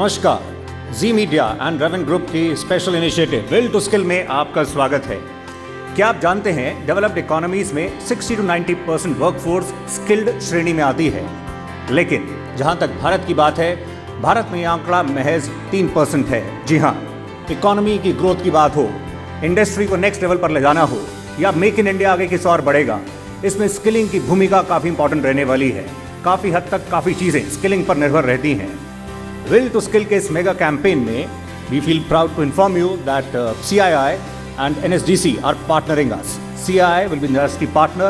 नमस्कार, Zee media and Raven group की special initiative will to skill में आपका स्वागत है। क्या आप जानते हैं डेवलप्ड इकोनॉमीज में 60 to 90% वर्कफोर्स स्किल्ड श्रेणी में आती है, लेकिन जहां तक भारत की बात है, भारत में यह आंकड़ा महज 3% है। जी हाँ, इकोनॉमी की ग्रोथ की बात हो, इंडस्ट्री को नेक्स्ट लेवल पर ले जाना हो या मेक इन इंडिया आगे किस ओर बढ़ेगा, इसमें स्किलिंग की भूमिका काफ़ी इंपॉर्टेंट रहने वाली है। काफ़ी हद तक काफ़ी चीज़ें स्किलिंग पर निर्भर रहती हैं। विल टू स्किल के इस मेगा कैंपेन में we feel proud to inform you that CII and NSDC are partnering us. CII will be the industry partner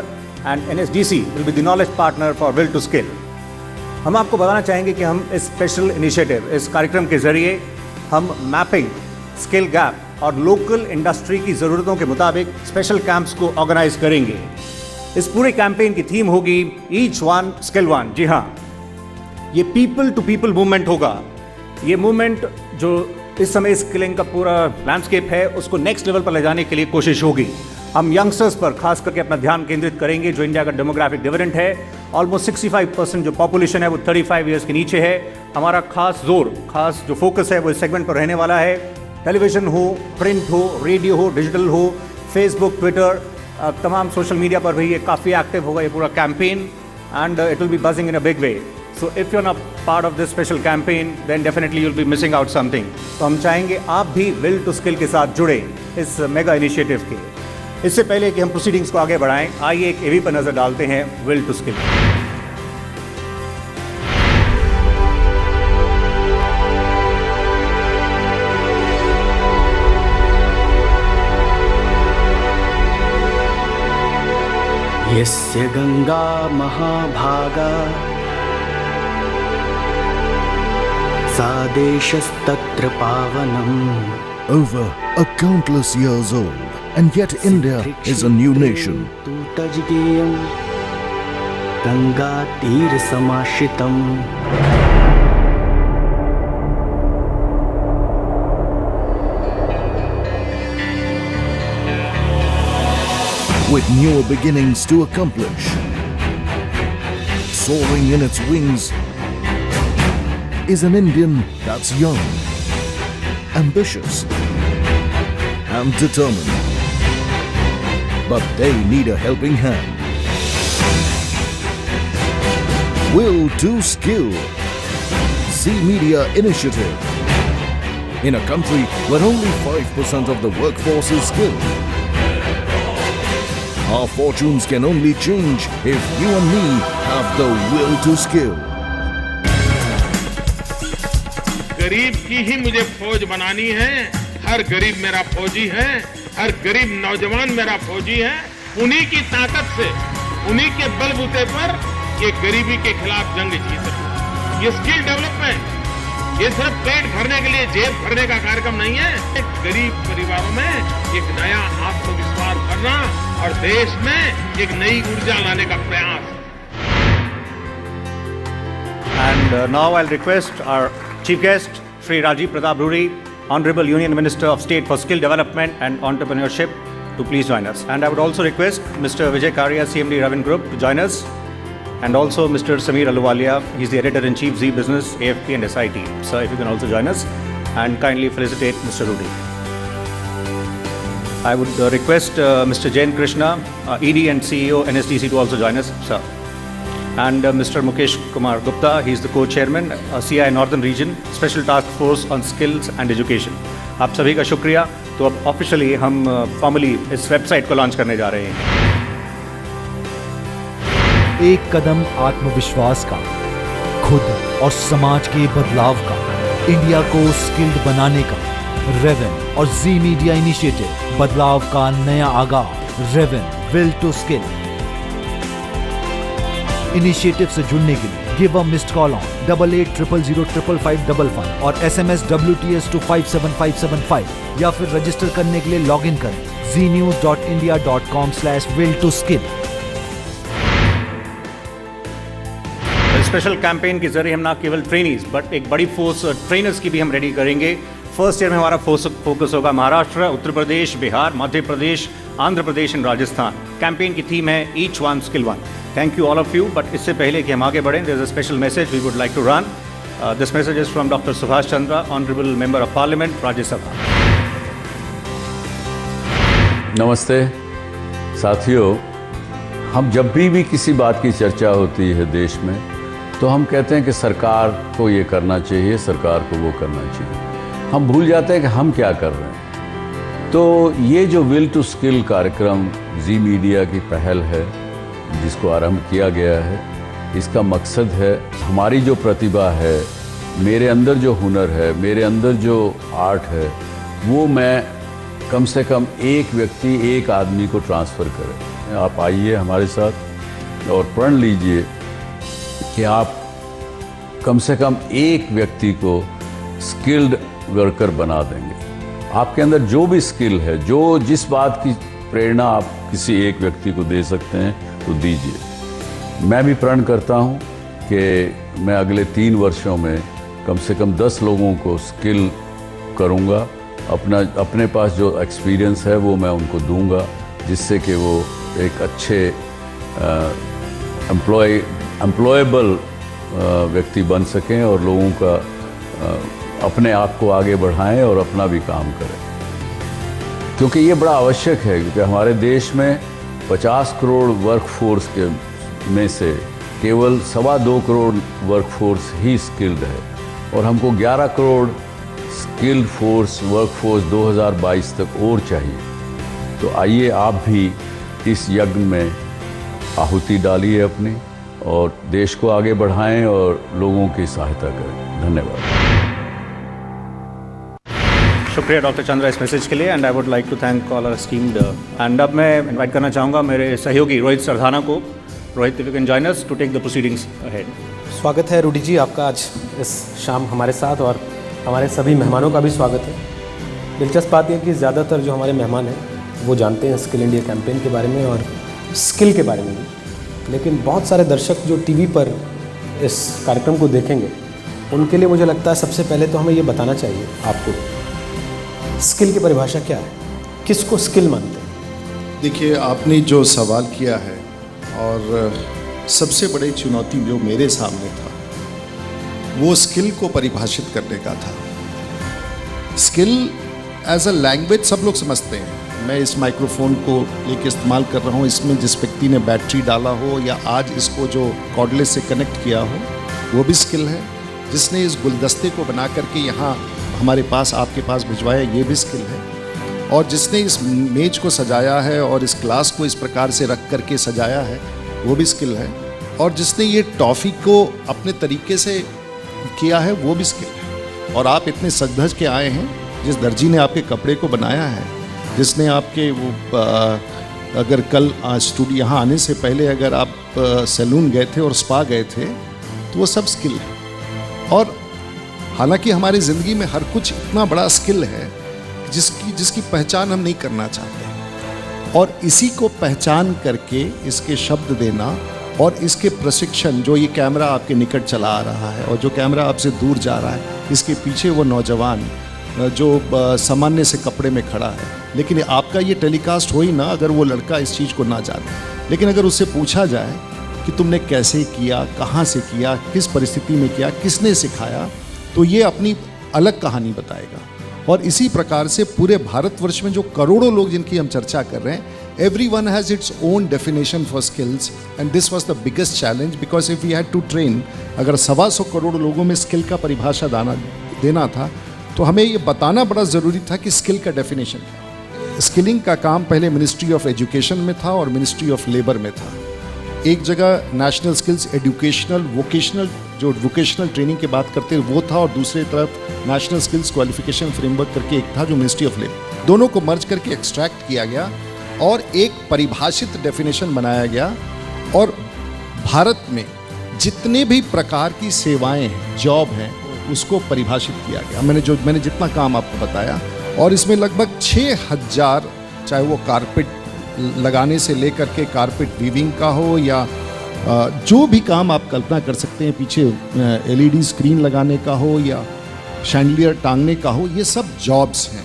and NSDC will be the knowledge partner for Will to Skill. हम आपको बताना चाहेंगे कि हम इस special initiative, इस कार्यक्रम के जरिए हम मैपिंग, स्किल गैप और लोकल इंडस्ट्री की ज़रूरतों के मुताबिक स्पेशल कैंप्स को ऑर्गेनाइज करेंगे। इस पूरे कैंपेन की थीम होगी ईच वन स्किल वन। जी हाँ, ये पीपल टू पीपल मूवमेंट होगा। ये मूवमेंट जो इस समय स्किलिंग का पूरा लैंडस्केप है, उसको नेक्स्ट लेवल पर ले जाने के लिए कोशिश होगी। हम यंगस्टर्स पर खास करके अपना ध्यान केंद्रित करेंगे, जो इंडिया का डेमोग्राफिक डिविडेंड है। ऑलमोस्ट 65% जो पॉपुलेशन है वो 35 ईयर्स के नीचे है। हमारा खास जो फोकस है वो इस सेगमेंट पर रहने वाला है। टेलीविजन हो, प्रिंट हो, रेडियो हो, डिजिटल हो, फेसबुक, ट्विटर, तमाम सोशल मीडिया पर भी ये काफ़ी एक्टिव होगा ये पूरा campaign, and it will be buzzing in a big way. So if you're not part of this special campaign, then definitely you'll be missing out something. तो हम चाहेंगे आप भी Will to Skill के साथ जुड़े इस मेगा इनिशिएटिव के। इससे पहले कि हम प्रोसीडिंग्स को आगे बढ़ाएं, आइए एक AV पर नजर डालते हैं Will to Skill। यस्य गंगा महाभागा सा देशस्तत्र पावनम्। Over a countless years old, and yet India is a new nation. तजगेयं Ganga तीर समाश्रितम्। With newer beginnings to accomplish, soaring in its wings is an Indian that's young, ambitious, and determined. But they need a helping hand. Will to Skill, Z Media Initiative. In a country where only 5% of the workforce is skilled, our fortunes can only change if you and me have the will to skill. गरीब की ही मुझे फौज बनानी है। हर गरीब मेरा फौजी है, हर गरीब नौजवान मेरा फौजी है। उन्हीं की ताकत से, उन्हीं के बलबूते पर ये गरीबी के खिलाफ जंग जीत रहे। ये स्किल डेवलपमेंट, ये सिर्फ पेट भरने के लिए, जेब भरने का कार्यक्रम नहीं है। एक गरीब परिवारों में एक नया आत्मविश्वास भरना और देश में एक नई ऊर्जा लाने का प्रयास। And now I'll request our Chief Guest, Shri Rajiv Pratap Ruri, Honorable Union Minister of State for Skill Development and Entrepreneurship, to please join us. And I would also request Mr. Vijay Karia, CMD Reven Group, to join us, and also Mr. Sameer Aluwalia, he's the Editor-in-Chief, Z Business, AFP and SIT. Sir, if you can also join us, and kindly felicitate Mr. Rudi. I would request Mr. Jain Krishna, ED and CEO, NSDC, to also join us, sir. And Mr. Mukesh Kumar Gupta, he is the co-chairman, CII Northern Region, Special Task Force on Skills and Education. आप सभी का शुक्रिया। तो अब officially हम formally इस website को launch करने जा रहे हैं। एक कदम आत्मविश्वास का, खुद और समाज के बदलाव का, इंडिया को स्किल्ड बनाने का। रेवन और जी मीडिया इनिशिएटिव, बदलाव का नया आगाज। Raven will to skill initiative से जुड़ने के लिए give a missed call on 8800055555 और SMS WTS to 57575 या फिर रजिस्टर करने के लिए लॉग इन करें znews.india.com/will-to-skill। स्पेशल कैंपेन के जरिए हम ना केवल ट्रेनीज बट एक बड़ी फोर्स ट्रेनर्स की भी हम रेडी करेंगे। फर्स्ट ईयर में हमारा फोकस होगा महाराष्ट्र, उत्तर प्रदेश, बिहार, मध्य प्रदेश, आंध्र प्रदेश एंड राजस्थान। कैंपेन की थीम है each one skill one. Thank you all of you. But इससे पहले कि हम आगे बढ़ें, there is a special message we would like to run. This message is from Dr. Subhash Chandra, Honorable Member of Parliament, Rajya Sabha. नमस्ते साथियों, हम जब भी किसी बात की चर्चा होती है देश में तो हम कहते हैं कि सरकार को ये करना चाहिए, सरकार को वो करना चाहिए। हम भूल जाते हैं कि हम क्या कर रहे हैं। तो ये जो विल टू स्किल कार्यक्रम जी मीडिया की पहल है, जिसको आरंभ किया गया है, इसका मकसद है हमारी जो प्रतिभा है, मेरे अंदर जो हुनर है, मेरे अंदर जो आर्ट है, वो मैं कम से कम एक व्यक्ति, एक आदमी को ट्रांसफ़र करें। आप आइए हमारे साथ और प्रण लीजिए कि आप कम से कम एक व्यक्ति को स्किल्ड वर्कर बना देंगे। आपके अंदर जो भी स्किल है, जो जिस बात की प्रेरणा आप किसी एक व्यक्ति को दे सकते हैं तो दीजिए। मैं भी प्रण करता हूं कि मैं अगले 3 वर्षों में कम से कम 10 लोगों को स्किल करूंगा। अपने पास जो एक्सपीरियंस है वो मैं उनको दूंगा, जिससे कि वो एक अच्छे एम्प्लॉयबल व्यक्ति बन सकें और लोगों का अपने आप को आगे बढ़ाएं और अपना भी काम करें। क्योंकि ये बड़ा आवश्यक है, क्योंकि हमारे देश में 50 करोड़ वर्कफोर्स के में से केवल 2.25 करोड़ वर्कफोर्स ही स्किल्ड है और हमको 11 करोड़ स्किल्ड वर्कफोर्स 2022 तक और चाहिए। तो आइए आप भी इस यज्ञ में आहुति डालिए अपनी और देश को आगे बढ़ाएं और लोगों की सहायता करें। धन्यवाद। शुक्रिया डॉक्टर चंद्रा इस मैसेज के लिए and I would like to thank all our esteemed. And अब मैं इनवाइट करना चाहूँगा मेरे सहयोगी रोहित सरधाना को। Rohit, if you can join us to take the proceedings ahead. स्वागत है रूडी जी आपका आज इस शाम हमारे साथ, और हमारे सभी मेहमानों का भी स्वागत है। दिलचस्प बात यह कि ज़्यादातर जो हमारे मेहमान हैं वो जानते हैं स्किल इंडिया कैंपेन के बारे में और स्किल के बारे में भी, लेकिन बहुत सारे दर्शक जो टीवी पर इस कार्यक्रम को देखेंगे उनके लिए मुझे लगता है सबसे पहले तो हमें ये बताना चाहिए आपको स्किल की परिभाषा क्या है, किसको स्किल मानते हैं। देखिए, आपने जो सवाल किया है और सबसे बड़ी चुनौती जो मेरे सामने था वो स्किल को परिभाषित करने का था। स्किल एज अ लैंग्वेज सब लोग समझते हैं। मैं इस माइक्रोफोन को लेके इस्तेमाल कर रहा हूँ, इसमें जिस व्यक्ति ने बैटरी डाला हो या आज इसको जो कॉर्डलेस से कनेक्ट किया हो वो भी स्किल है। जिसने इस गुलदस्ते को बना करके यहाँ हमारे पास आपके पास भिजवाया ये भी स्किल है। और जिसने इस मेज को सजाया है और इस क्लास को इस प्रकार से रख करके सजाया है वो भी स्किल है। और जिसने ये टॉफ़ी को अपने तरीके से किया है वो भी स्किल है। और आप इतने सज धज के आए हैं, जिस दर्जी ने आपके कपड़े को बनाया है, जिसने आपके वो अगर कल स्टूडियो यहाँ आने से पहले अगर आप सैलून गए थे और स्पा गए थे तो वो सब स्किल है। और हालांकि हमारी ज़िंदगी में हर कुछ इतना बड़ा स्किल है जिसकी पहचान हम नहीं करना चाहते, और इसी को पहचान करके इसके शब्द देना और इसके प्रशिक्षण, जो ये कैमरा आपके निकट चला आ रहा है और जो कैमरा आपसे दूर जा रहा है, इसके पीछे वो नौजवान जो सामान्य से कपड़े में खड़ा है, लेकिन आपका ये टेलीकास्ट हो ही ना अगर वो लड़का इस चीज़ को ना जाने। लेकिन अगर उससे पूछा जाए कि तुमने कैसे किया, कहाँ से किया, किस परिस्थिति में किया, किसने सिखाया, तो ये अपनी अलग कहानी बताएगा। और इसी प्रकार से पूरे भारतवर्ष में जो करोड़ों लोग जिनकी हम चर्चा कर रहे हैं, everyone has its own definition for skills and this was the biggest challenge because if we had to train, अगर 125 करोड़ लोगों में स्किल का परिभाषा देना था तो हमें ये बताना बड़ा ज़रूरी था कि स्किल का डेफिनेशन क्या। स्किलिंग का काम पहले मिनिस्ट्री ऑफ एजुकेशन में था और मिनिस्ट्री ऑफ लेबर में था। एक जगह नेशनल स्किल्स एजुकेशनल वोकेशनल, जो वोकेशनल ट्रेनिंग की बात करते हैं वो था, और दूसरी तरफ नेशनल स्किल्स क्वालिफिकेशन फ्रेमवर्क करके एक था जो मिनिस्ट्री ऑफ लेबर। दोनों को मर्ज करके एक्सट्रैक्ट किया गया और एक परिभाषित डेफिनेशन बनाया गया। और भारत में जितने भी प्रकार की सेवाएं हैं, जॉब हैं, उसको परिभाषित किया गया। मैंने जितना काम आपको बताया, और इसमें लगभग 6000, चाहे वो कारपेट लगाने से लेकर के कारपेट वीविंग का हो या जो भी काम आप कल्पना कर सकते हैं, पीछे LED स्क्रीन लगाने का हो या शैंडलियर टांगने का हो, ये सब जॉब्स हैं।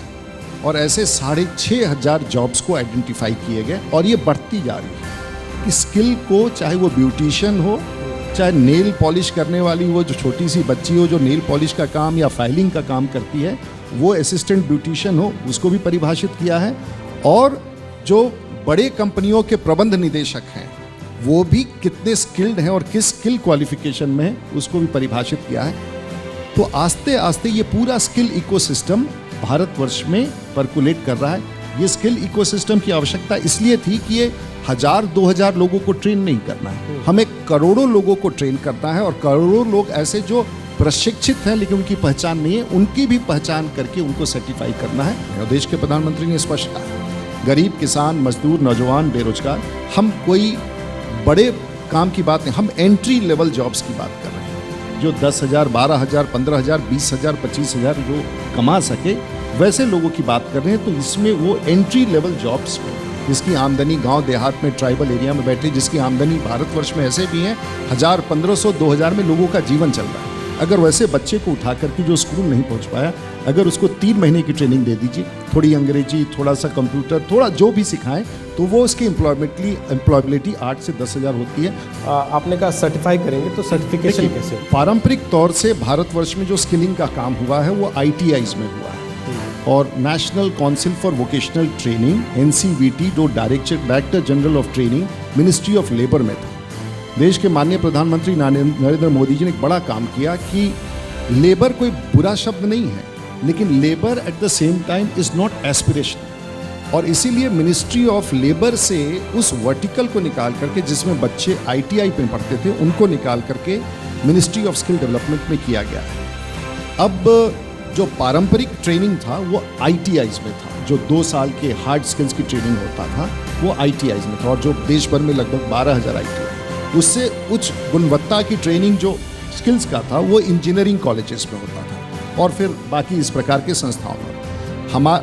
और ऐसे 6500 जॉब्स को आइडेंटिफाई किए गए और ये बढ़ती जा रही है। इस स्किल को, चाहे वो ब्यूटिशियन हो चाहे नेल पॉलिश करने वाली वो जो छोटी सी बच्ची हो जो नेल पॉलिश का काम या फाइलिंग का काम करती है, वो असिस्टेंट ब्यूटिशियन हो, उसको भी परिभाषित किया है। और जो बड़े कंपनियों के प्रबंध निदेशक हैं वो भी कितने स्किल्ड हैं और किस स्किल क्वालिफिकेशन में है, उसको भी परिभाषित किया है। तो आस्ते आस्ते ये पूरा स्किल इकोसिस्टम भारतवर्ष में परकुलेट कर रहा है। ये स्किल इकोसिस्टम की आवश्यकता इसलिए थी कि ये 1000-2000 लोगों को ट्रेन नहीं करना है, हमें करोड़ों लोगों को ट्रेन करना है। और करोड़ों लोग ऐसे जो प्रशिक्षित हैं लेकिन उनकी पहचान नहीं है, उनकी भी पहचान करके उनको सर्टिफाई करना है। और देश के प्रधानमंत्री ने स्पष्ट कहा, गरीब, किसान, मजदूर, नौजवान, बेरोजगार, हम कोई बड़े काम की बात नहीं, हम एंट्री लेवल जॉब्स की बात कर रहे हैं। जो 10,000, 12,000, 15,000, 20,000, 25,000 जो कमा सके वैसे लोगों की बात कर रहे हैं। तो इसमें वो एंट्री लेवल जॉब्स में जिसकी आमदनी गांव देहात में, ट्राइबल एरिया में बैठे, जिसकी आमदनी भारतवर्ष में ऐसे भी हैं 1000, 1500, 2000 में लोगों का जीवन चल रहा है। अगर वैसे बच्चे को उठा करके जो स्कूल नहीं पहुंच पाया, अगर उसको 3 महीने की ट्रेनिंग दे दीजिए, थोड़ी अंग्रेजी, थोड़ा सा कंप्यूटर, थोड़ा जो भी सिखाएं, तो वो उसकी एम्प्लॉयबिलिटी 8 से 10,000 होती है। आपने कहा सर्टिफाई करेंगे, तो सर्टिफिकेशन कैसे? पारंपरिक तौर से भारतवर्ष में जो स्किलिंग का काम हुआ है वो ITIs में हुआ है। और national council for vocational training NCVT जो director general of training ministry of labour में था। देश के माननीय प्रधानमंत्री नरेंद्र मोदी जी ने एक बड़ा काम किया कि लेबर कोई बुरा शब्द नहीं है, लेकिन labour at the same time is not aspirational. और इसीलिए मिनिस्ट्री ऑफ लेबर से उस वर्टिकल को निकाल करके, जिसमें बच्चे ITI में पढ़ते थे, उनको निकाल करके मिनिस्ट्री ऑफ स्किल डेवलपमेंट में किया गया है। अब जो पारंपरिक ट्रेनिंग था वो ITIs में था, जो 2 साल के हार्ड स्किल्स की ट्रेनिंग होता था वो ITIs में था। और जो देश भर में लगभग 12,000 ITI, उससे उच्च गुणवत्ता की ट्रेनिंग जो स्किल्स का था वो इंजीनियरिंग कॉलेजेस में होता था और फिर बाकी इस प्रकार के संस्थाओं में।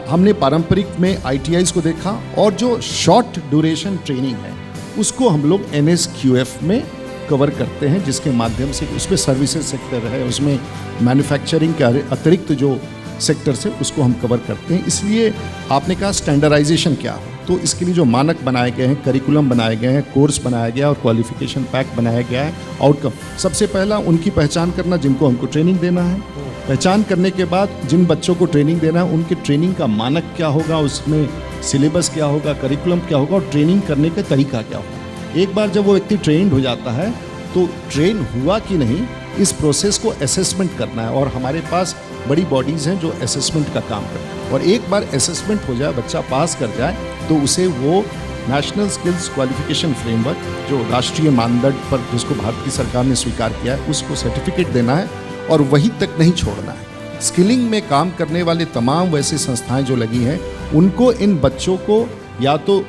हमने पारंपरिक में ITIs को देखा, और जो शॉर्ट ड्यूरेशन ट्रेनिंग है उसको हम लोग NSQF में कवर करते हैं, जिसके माध्यम से उसमें सर्विसेज सेक्टर है, उसमें मैन्युफैक्चरिंग के अतिरिक्त जो सेक्टर्स है उसको हम कवर करते हैं। इसलिए आपने कहा स्टैंडर्डाइजेशन क्या हो, तो इसके लिए जो मानक बनाए गए हैं, करिकुलम बनाए गए हैं, कोर्स बनाया गया और क्वालिफिकेशन पैक बनाया गया है। आउटकम सबसे पहला उनकी पहचान करना जिनको हमको ट्रेनिंग देना है। पहचान करने के बाद जिन बच्चों को ट्रेनिंग देना है उनके ट्रेनिंग का मानक क्या होगा, उसमें सिलेबस क्या होगा, करिकुलम क्या होगा और ट्रेनिंग करने का तरीका क्या होगा। एक बार जब वो व्यक्ति ट्रेंड हो जाता है तो ट्रेन हुआ कि नहीं, इस प्रोसेस को असेसमेंट करना है। और हमारे पास बड़ी बॉडीज़ हैं जो असेसमेंट का काम करते हैं। और एक बार असेसमेंट हो जाए, बच्चा पास कर जाए, तो उसे वो नेशनल स्किल्स क्वालिफिकेशन फ्रेमवर्क जो राष्ट्रीय मानदंड पर जिसको भारत की सरकार ने स्वीकार किया है उसको सर्टिफिकेट देना है और वहीं तक नहीं छोड़ना है। स्किलिंग में काम करने वाले तमाम वैसी संस्थाएं जो लगी हैं उनको इन बच्चों को या तो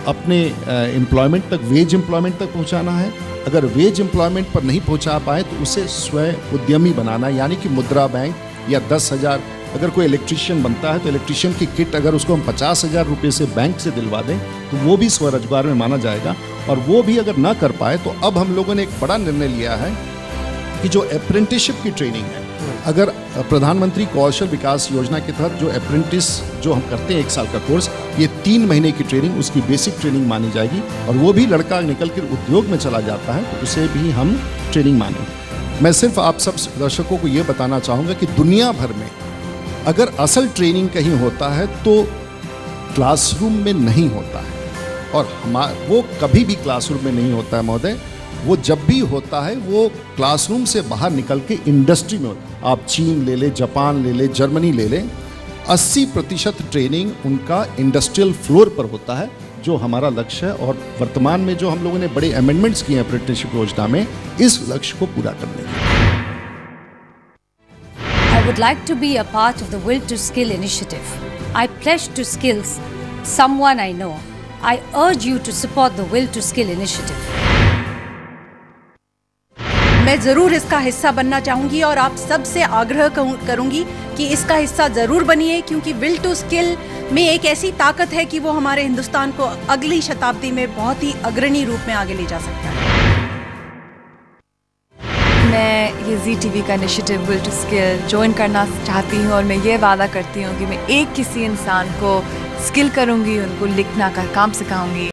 अपने एम्प्लॉयमेंट तक, वेज एम्प्लॉयमेंट तक पहुंचाना है। अगर वेज एम्प्लॉयमेंट पर नहीं पहुंचा पाए तो उसे स्वयं उद्यमी बनाना है, यानी कि मुद्रा बैंक या 10,000, अगर कोई इलेक्ट्रीशियन बनता है तो इलेक्ट्रीशियन की किट अगर उसको हम 50,000 रुपये से बैंक से दिलवा दें तो वो भी स्वरोजगार में माना जाएगा। और वो भी अगर ना कर पाए तो अब हम लोगों ने एक बड़ा निर्णय लिया है कि जो अप्रेंटिसशिप की ट्रेनिंग है, अगर प्रधानमंत्री कौशल विकास योजना के तहत जो अप्रेंटिस जो हम करते हैं 1 साल का कोर्स, ये 3 महीने की ट्रेनिंग उसकी बेसिक ट्रेनिंग मानी जाएगी। और वो भी लड़का निकल कर उद्योग में चला जाता है तो उसे भी हम ट्रेनिंग मानेंगे। मैं सिर्फ आप सब दर्शकों को ये बताना चाहूँगा कि दुनिया भर में अगर असल ट्रेनिंग कहीं होता है तो क्लासरूम में नहीं होता है, और वो कभी भी क्लासरूम में नहीं होता है महोदय। वो जब भी होता है वो क्लासरूम से बाहर निकल के इंडस्ट्री में होता है। आप चीन ले लें, जापान ले लें, जर्मनी ले लें, 80% ट्रेनिंग उनका इंडस्ट्रियल फ्लोर पर होता है, जो हमारा लक्ष्य है। और वर्तमान में जो हम लोगों ने बड़े अमेंडमेंट्स किए हैं अप्रेंटिसशिप योजना में, इस लक्ष्य को पूरा करने के। I would like to be a part of the Will to Skill initiative. I pledge to skills someone I know. I urge you to support the Will to Skill initiative. मैं ज़रूर इसका हिस्सा बनना चाहूँगी और आप सबसे आग्रह करूँगी कि इसका हिस्सा ज़रूर बनिए, क्योंकि विल टू स्किल में एक ऐसी ताकत है कि वो हमारे हिंदुस्तान को अगली शताब्दी में बहुत ही अग्रणी रूप में आगे ले जा सकता है। मैं ये ZTV का initiative will to skill join करना चाहती हूँ और मैं ये वादा करती हूँ कि मैं किसी इंसान को स्किल करूँगी, उनको लिखना का काम सिखाऊँगी।